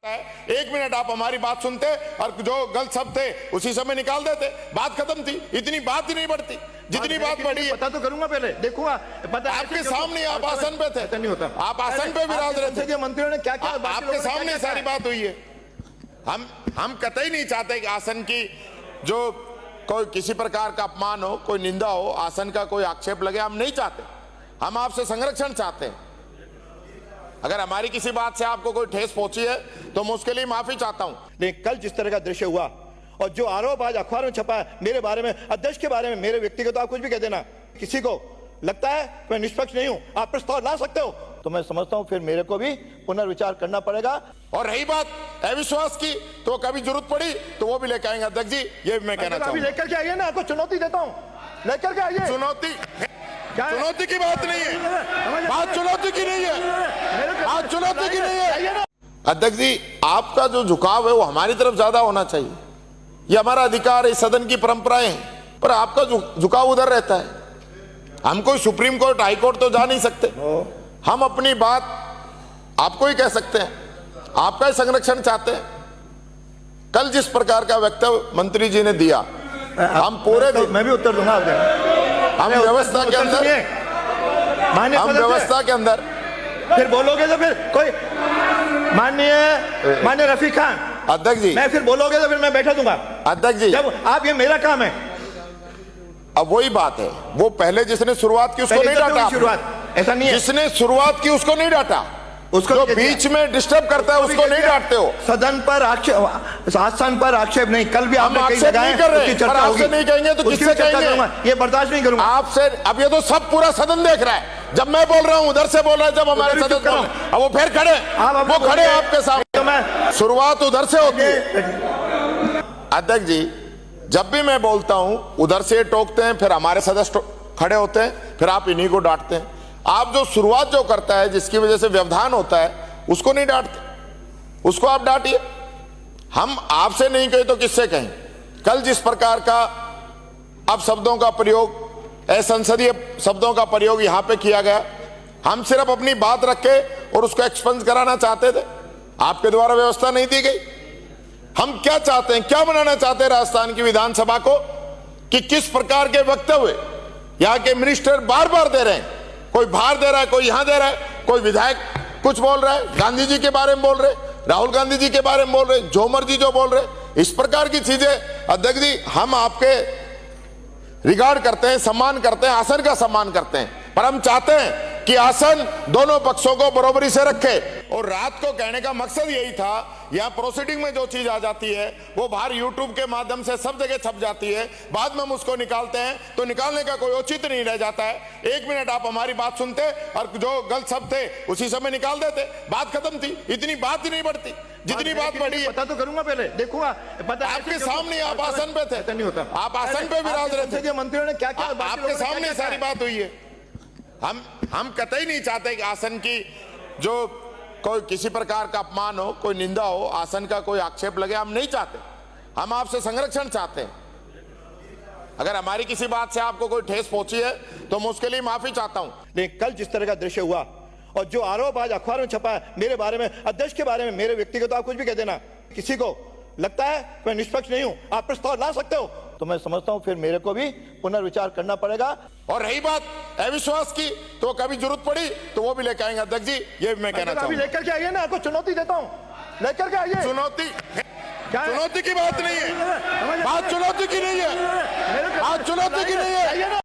एक मिनट आप हमारी बात सुनते और जो गलत शब्द थे उसी समय निकाल देते, बात खत्म थी। इतनी बात ही नहीं बढ़ती जितनी बात बढ़ी है। पता तो करूंगा, पहले देखूंगा। पता आपके सामने आप आसन पे थे, नहीं होता। आप आसन पे विराज रहे थे, मंत्रियों ने क्या क्या आपके सामने सारी बात हुई है। हम कतई नहीं चाहते कि आसन की जो कोई किसी प्रकार का अपमान हो, कोई निंदा हो, आसन का कोई आक्षेप लगे, हम नहीं चाहते। हम आपसे संरक्षण चाहते हैं। अगर हमारी किसी बात से आपको कोई ठेस पहुंची है तो मैं उसके लिए माफी चाहता हूं। लेकिन कल जिस तरह का दृश्य हुआ और जो आरोप आज अखबार में छपा है मेरे बारे में, अध्यक्ष के बारे में, मेरे व्यक्तिगत, आप कुछ भी कह देना, किसी को लगता है मैं निष्पक्ष नहीं हूं, आप प्रस्ताव ला सकते हो, तो मैं समझता हूं फिर मेरे को भी पुनर्विचार करना पड़ेगा। और रही बात अविश्वास की, तो कभी जरूरत पड़ी तो वो भी लेकर आएंगे अध्यक्ष जी, ये भी मैं कहना चाहूंगा। लेकर के आइए ना, आपको चुनौती देता हूं, लेकर के आइए। चुनौती की बात नहीं है, बात चुनौती की नहीं है, बात चुनौती की नहीं है। अध्यक्ष जी, आपका जो झुकाव है वो हमारी तरफ ज्यादा होना चाहिए, ये हमारा अधिकार है, सदन की परंपराएं हैं, पर आपका झुकाव उधर रहता है। हम कोई सुप्रीम कोर्ट, हाई कोर्ट तो जा नहीं सकते, हम अपनी बात आपको ही कह सकते हैं, आपका ही संरक्षण चाहते हैं। कल जिस प्रकार का वक्तव्य मंत्री जी ने दिया, हम पूरे तो मैं भी उत्तर दूंगा आपको। हम व्यवस्था के अंदर, हम व्यवस्था के अंदर फिर बोलोगे तो फिर कोई माननीय रफीक खान अध्यक्ष जी, मैं फिर बोलोगे तो फिर मैं बैठा दूंगा। अध्यक्ष जी, जब आप, ये मेरा काम है। अब वही बात है, वो पहले जिसने शुरुआत की उसको नहीं डांटा, शुरुआत ऐसा नहीं है, जिसने शुरुआत की उसको नहीं डांटा, उसको जो बीच में डिस्टर्ब करता है उसको नहीं डांटते हो। सदन पर आक्षेप, आसन पर आक्षेप नहीं, कल भी हम आक्षेप नहीं कर रहे, पर आपसे नहीं कहेंगे तो किससे कहेंगे? ये बर्दाश्त नहीं करूंगा आपसे। अब ये तो सब पूरा सदन देख रहा है, जब मैं बोल रहा हूं उधर से बोल रहा है, जब हमारे सदन बोल रहे हैं, अब वो फिर खड़े, वो खड़े आपके सामने, शुरुआत उधर से होती है। अध्यक्ष जी, जब भी मैं बोलता हूं उधर से टोकते हैं, फिर हमारे सदस्य खड़े होते हैं, फिर आप इन्हीं को डांटते हैं। आप जो शुरुआत जो करता है, जिसकी वजह से व्यवधान होता है, उसको नहीं डांटते, उसको आप डांटिए। हम आपसे नहीं कहे तो किससे कहें? कल जिस प्रकार का अब शब्दों का प्रयोग, असंसदीय शब्दों का प्रयोग यहां पे किया गया, हम सिर्फ अपनी बात रखे और उसको एक्सपेंस कराना चाहते थे, आपके द्वारा व्यवस्था नहीं दी गई। हम क्या चाहते हैं, क्या बनाना चाहते हैं राजस्थान की विधानसभा को, कि किस प्रकार के वक्तव्य यहां के मिनिस्टर बार बार दे रहे हैं, कोई बाहर दे रहा है, कोई यहां दे रहा है, कोई विधायक कुछ बोल रहा है, गांधी जी के बारे में बोल रहे, राहुल गांधी जी के बारे में बोल रहे, जो मर्जी जो बोल रहे, इस प्रकार की चीजें। अध्यक्ष जी, हम आपके रिगार्ड करते हैं, सम्मान करते हैं, आसन का सम्मान करते हैं, पर हम चाहते हैं कि आसन दोनों पक्षों को बराबरी से रखे। और रात को कहने का मकसद यही था, यहाँ प्रोसीडिंग में जो चीज आ जाती है वो बाहर यूट्यूब के माध्यम से सब जगह छप जाती है, बाद में हम उसको निकालते हैं तो निकालने का कोई औचित्य नहीं रह जाता है। एक मिनट आप हमारी बात सुनते और जो गलत शब्द थे उसी समय निकाल देते, बात खत्म थी। इतनी बात ही नहीं बढ़ती जितनी बात बढ़ी है। पता तो करूंगा, पहले देखूंगा। पता आपके सामने आप आसन पे थे, नहीं होता, आप आसन पे विराज रहे थे, मंत्रियों ने क्या क्या, आपके सामने सारी बात हुई है। हम कतई नहीं चाहते कि आसन की जो कोई किसी प्रकार का अपमान हो, कोई निंदा हो, आसन का कोई आक्षेप लगे, हम नहीं चाहते। हम आपसे संरक्षण चाहते हैं। अगर हमारी किसी बात से आपको कोई ठेस पहुंची है तो मैं उसके लिए माफी चाहता हूं। लेकिन कल जिस तरह का दृश्य हुआ और जो आरोप आज अखबार में छपा है मेरे बारे में, अध्यक्ष के बारे में, मेरे व्यक्तिगत, आप कुछ भी कह देना, किसी को लगता है मैं निष्पक्ष नहीं हूं, आप प्रस्ताव ला सकते हो, तो मैं समझता हूं फिर मेरे को भी पुनर्विचार करना पड़ेगा। और रही बात अविश्वास की, तो कभी जरूरत पड़ी तो वो भी लेकर आएंगे अध्यक्ष जी, ये भी मैं कहना चाहूंगा। लेकर के आइए ना, आपको चुनौती देता हूं, लेकर के आइए। चुनौती की बात नहीं है, बात चुनौती की नहीं है, बात चुनौती की नहीं है।